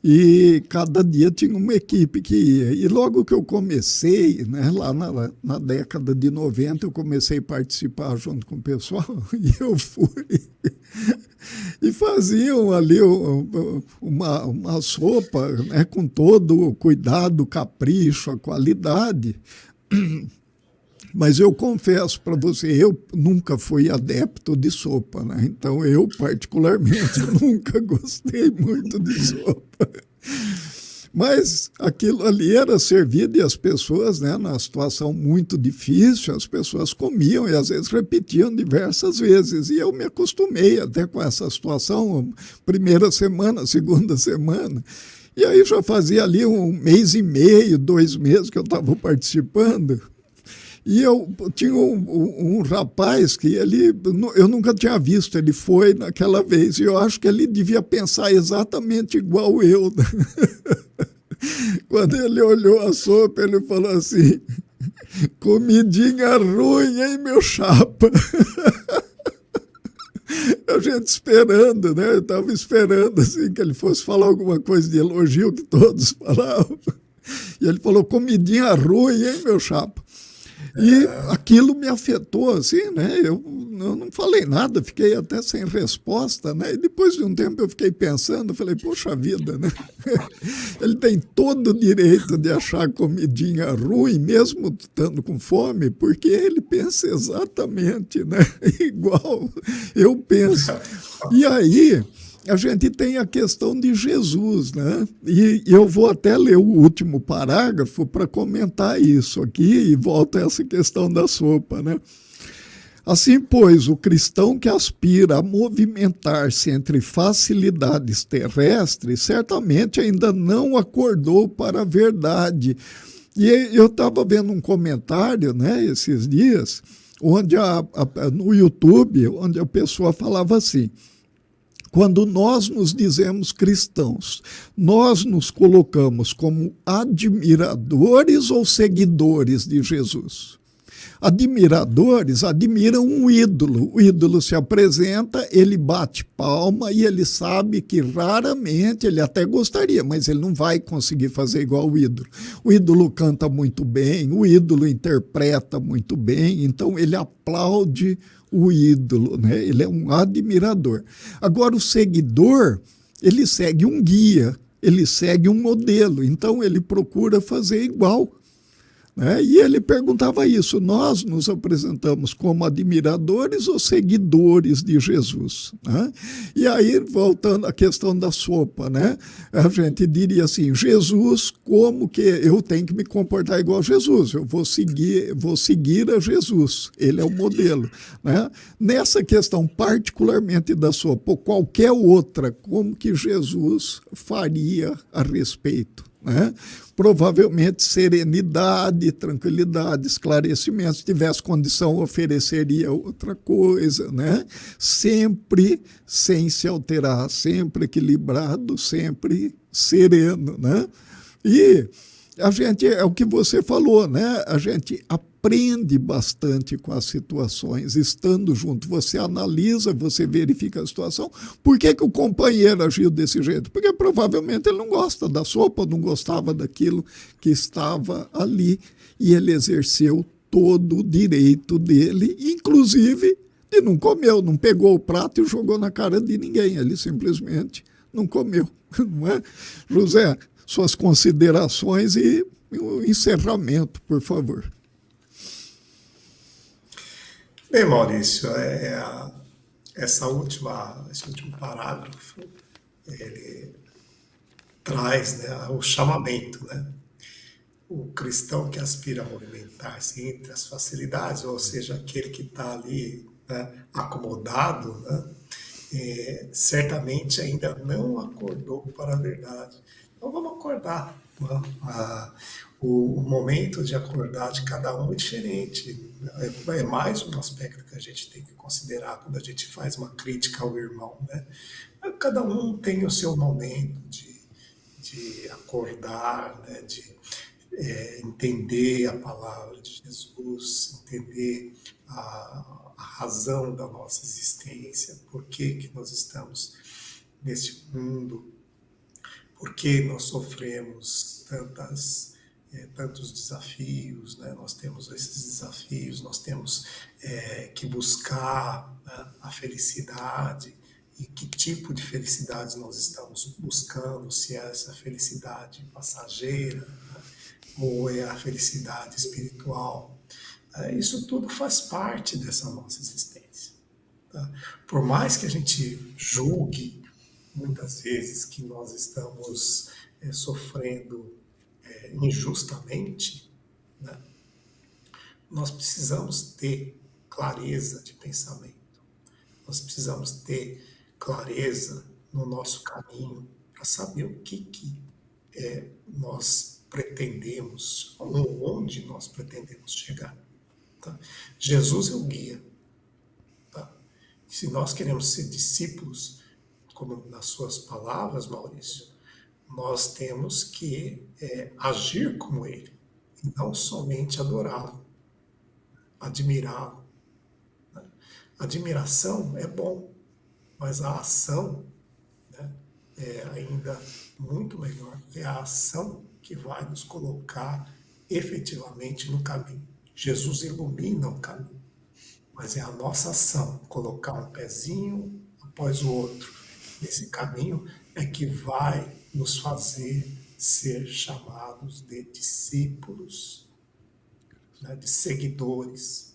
e cada dia tinha uma equipe que ia. E logo que eu comecei, né, lá na década de 90, eu comecei a participar junto com o pessoal, e eu fui. E faziam ali uma sopa, né, com todo o cuidado, o capricho, a qualidade. Mas eu confesso para você, eu nunca fui adepto de sopa, né? Então eu, particularmente, nunca gostei muito de sopa. Mas aquilo ali era servido e as pessoas, né, na situação muito difícil, as pessoas comiam e às vezes repetiam diversas vezes. E eu me acostumei até com essa situação, primeira semana, segunda semana. E aí já fazia ali 1 mês e meio, 2 meses que eu estava participando. E eu tinha um rapaz que eu nunca tinha visto, ele foi naquela vez, e eu acho que ele devia pensar exatamente igual eu. Quando ele olhou a sopa, ele falou assim, comidinha ruim, hein, meu chapa? A gente esperando, né? Eu estava esperando assim, que ele fosse falar alguma coisa de elogio que todos falavam. E ele falou, comidinha ruim, hein, meu chapa? E aquilo me afetou, assim, né? Eu não falei nada, fiquei até sem resposta, né? E depois de um tempo eu fiquei pensando, falei, poxa vida, né? Ele tem todo o direito de achar comidinha ruim, mesmo estando com fome, porque ele pensa exatamente, né? Igual eu penso. E aí a gente tem a questão de Jesus, né? E eu vou até ler o último parágrafo para comentar isso aqui e volto a essa questão da sopa, né? Assim, pois, o cristão que aspira a movimentar-se entre facilidades terrestres, certamente ainda não acordou para a verdade. E eu estava vendo um comentário, né, esses dias, onde no YouTube, onde a pessoa falava assim, quando nós nos dizemos cristãos, nós nos colocamos como admiradores ou seguidores de Jesus? Admiradores admiram um ídolo. O ídolo se apresenta, ele bate palma e ele sabe que raramente, ele até gostaria, mas ele não vai conseguir fazer igual o ídolo. O ídolo canta muito bem, o ídolo interpreta muito bem, então ele aplaude o ídolo, né? Ele é um admirador. Agora, o seguidor, ele segue um guia, ele segue um modelo, então ele procura fazer igual. Né? E ele perguntava isso, nós nos apresentamos como admiradores ou seguidores de Jesus? Né? E aí, voltando à questão da sopa, né? A gente diria assim, Jesus, como que eu tenho que me comportar igual a Jesus? Eu vou seguir a Jesus, ele é o modelo. Né? Nessa questão particularmente da sopa, ou qualquer outra, como que Jesus faria a respeito? Né? Provavelmente serenidade, tranquilidade, esclarecimento. Se tivesse condição, ofereceria outra coisa, né? Sempre sem se alterar, sempre equilibrado, sempre sereno, né? E a gente, é o que você falou, né? A gente aprende bastante com as situações, estando junto. Você analisa, você verifica a situação. Por que o companheiro agiu desse jeito? Porque provavelmente ele não gosta da sopa, não gostava daquilo que estava ali. E ele exerceu todo o direito dele, inclusive de não comeu, não pegou o prato e jogou na cara de ninguém. Ele simplesmente não comeu. Não é? José, suas considerações e o encerramento, por favor. Bem, Maurício, esse último parágrafo, ele traz, né, o chamamento, né? O cristão que aspira a movimentar-se entre as facilidades, ou seja, aquele que está ali, né, acomodado, né, certamente ainda não acordou para a verdade. Então vamos acordar, A- o momento de acordar de cada um é diferente. É mais um aspecto que a gente tem que considerar quando a gente faz uma crítica ao irmão, né? Cada um tem o seu momento de acordar, né? De entender a palavra de Jesus, entender a razão da nossa existência, por que que nós estamos neste mundo, por que nós sofremos tantos desafios, né? Nós temos esses desafios, nós temos que buscar, né, a felicidade e que tipo de felicidade nós estamos buscando, se é essa felicidade passageira, né, ou é a felicidade espiritual. Isso tudo faz parte dessa nossa existência. Tá? Por mais que a gente julgue muitas vezes que nós estamos sofrendo injustamente, né? Nós precisamos ter clareza de pensamento, nós precisamos ter clareza no nosso caminho para saber o que nós pretendemos, onde nós pretendemos chegar. Tá? Jesus é o guia. Tá? Se nós queremos ser discípulos, como nas suas palavras, Maurício, nós temos que agir como ele, e não somente adorá-lo, admirá-lo. Né? Admiração é bom, mas a ação, né, é ainda muito melhor. É a ação que vai nos colocar efetivamente no caminho. Jesus ilumina o caminho, mas é a nossa ação, colocar um pezinho após o outro nesse caminho, é que vai nos fazer ser chamados de discípulos, né, de seguidores.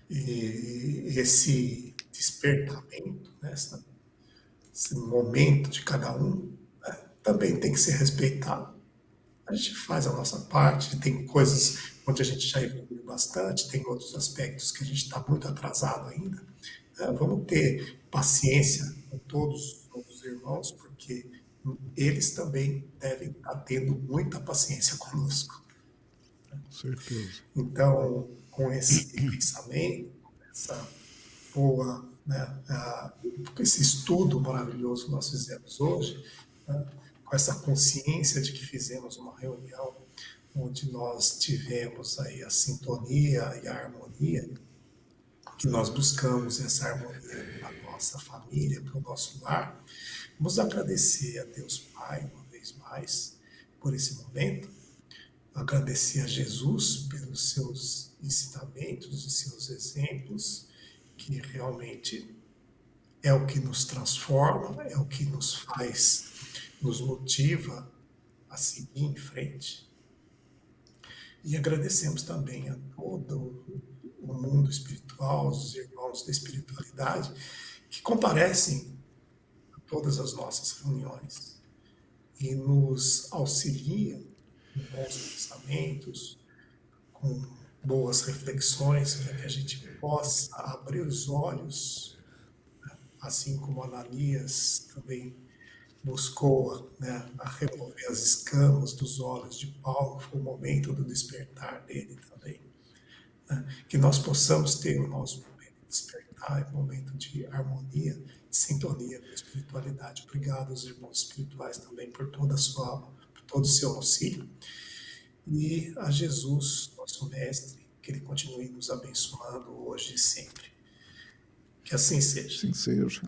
E esse despertamento, né, esse momento de cada um, né, também tem que ser respeitado. A gente faz a nossa parte, tem coisas onde a gente já evoluiu bastante, tem outros aspectos que a gente está muito atrasado ainda. Vamos ter paciência com todos os irmãos, porque eles também devem estar tendo muita paciência conosco. Com certeza. Então, com esse pensamento, com essa boa, né, com esse estudo maravilhoso que nós fizemos hoje, né, com essa consciência de que fizemos uma reunião onde nós tivemos aí a sintonia e a harmonia, que nós buscamos essa harmonia para a nossa família, para o nosso lar. Vamos agradecer a Deus Pai, uma vez mais, por esse momento, agradecer a Jesus pelos seus ensinamentos e seus exemplos, que realmente é o que nos transforma, é o que nos faz, nos motiva a seguir em frente. E agradecemos também a todo o mundo espiritual, os irmãos da espiritualidade, que comparecem a todas as nossas reuniões e nos auxiliam com bons pensamentos, com boas reflexões, para que a gente possa abrir os olhos, assim como Ananias também buscou, né, a remover as escamas dos olhos de Paulo, foi o momento do despertar dele também. Né? Que nós possamos ter o nosso momento de despertar, um momento de harmonia, de sintonia com a espiritualidade. Obrigado aos irmãos espirituais também por por todo o seu auxílio. E a Jesus, nosso Mestre, que Ele continue nos abençoando hoje e sempre. Que assim seja. Assim seja.